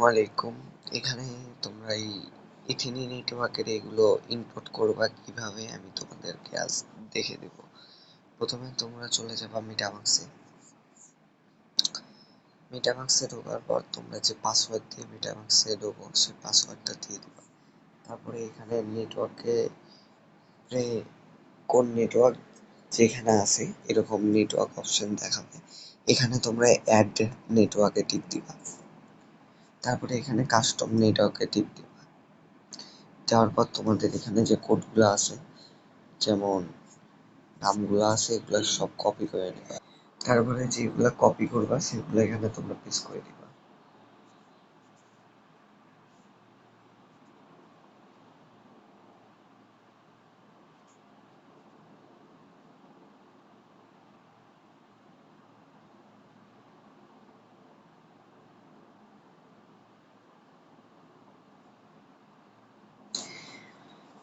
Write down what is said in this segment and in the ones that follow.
আসসালামু আলাইকুম। এখানে তোমরা এই ইথিনি নেটওয়ার্কের এগুলো ইম্পোর্ট করবা কিভাবে আমি তোমাদেরকে আজ দেখে দেব। প্রথমে তোমরা চলে যাবা মিটামাক্সে। মিটামাক্সে ঢোকার পর তোমরা যে পাসওয়ার্ড দিয়ে মিটামাক্সে ঢোকো সেই পাসওয়ার্ডটা দিয়ে দিবা। তারপরে এখানে নেটওয়ার্কে কোন নেটওয়ার্ক যেখানে আছে এরকম নেটওয়ার্ক অপশন দেখাবে। এখানে তোমরা অ্যাড নেটওয়ার্কে টিপ দিবা। তারপরে এখানে কাস্টম নেটওয়ার্কে টিপ দিবা। দেওয়ার পর তোমাদের এখানে যে কোডগুলো আছে যেমন নামগুলো আছে এগুলো সব কপি করে নিবা। তারপরে যেগুলা কপি করবা সেগুলো এখানে তোমরা পেস্ট করে দিবা।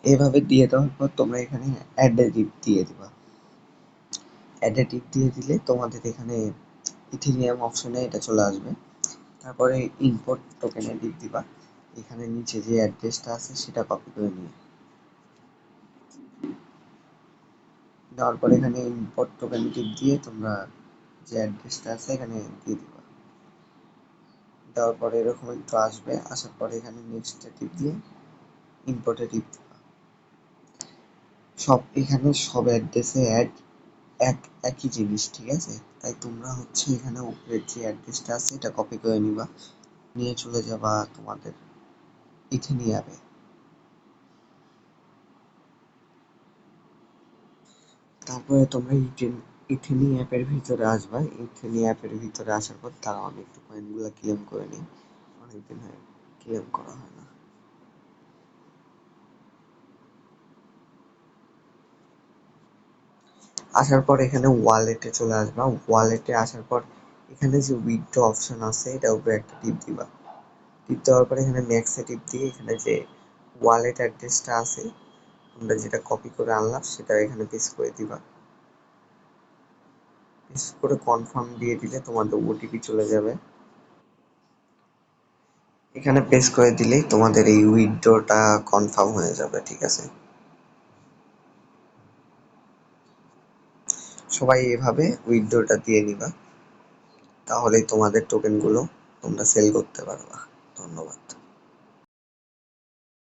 এভাবে দিয়ে দেওয়ার পর তোমরা এখানে অ্যাডেটিভ দিয়ে দিবা। অ্যাডেটিভ দিয়ে দিলে তোমাদের এখানে ইথিনিয়াম অপশনে এটা চলে আসবে। তারপরে ইম্পোর্ট টোকেনে টিপ দিবা। এখানে নিচে যে অ্যাড্রেসটা আছে সেটা কপি করে নিয়ে দেওয়ার পরে এখানে ইম্পোর্ট টোকেন টিপ দিয়ে তোমরা যে অ্যাড্রেসটা আছে এখানে দিয়ে দিবা। দেওয়ার পরে এরকম একটু আসবে, আসার পরে এখানে নেক্সটে টিপ দিয়ে ইম্পোর্টে টিপ দিবা। এখানে সব অ্যাড্রেসে একই জিনিস, ঠিক আছে? তাই তোমরা হচ্ছে এখানে উপরের যে অ্যাড্রেসটা আছে এটা কপি করে নিবা, নিয়ে চলে যাবা তোমাদের ইথিনি অ্যাপে। তারপরে তোমরা ইথিনি অ্যাপের ভিতরে আসবা। ইথিনি অ্যাপের ভিতরে আসার পর তারা আমি একটু কয়েনগুলো ক্লেম করে নিই, অনেকদিন হয় ক্লেম করা হয় না। আসার পর এখানে ওয়ালেটে চলে আসবা। ওয়ালেটে আসার পর এখানে যে উইথড্র অপশন আছে এটা উপরে একটা টিপ দিবা। টিপ দেওয়ার পরে এখানে নেক্সটে টিপ দিয়ে এখানে যে ওয়ালেট অ্যাড্রেসটা আছে তোমরা যেটা কপি করে আনলাম সেটা এখানে পেস্ট করে দিবা। পেস্ট করে কনফার্ম দিয়ে দিলে তোমাদের ওটিপি চলে যাবে। এখানে পেস্ট করে দিলেই তোমাদের এই উইথড্রটা কনফার্ম হয়ে যাবে, ঠিক আছে? সবাই এভাবে উইথড্রটা দিয়ে নিবা, তাহলেই তোমাদের টোকেনগুলো তোমরা সেল করতে পারবা। ধন্যবাদ।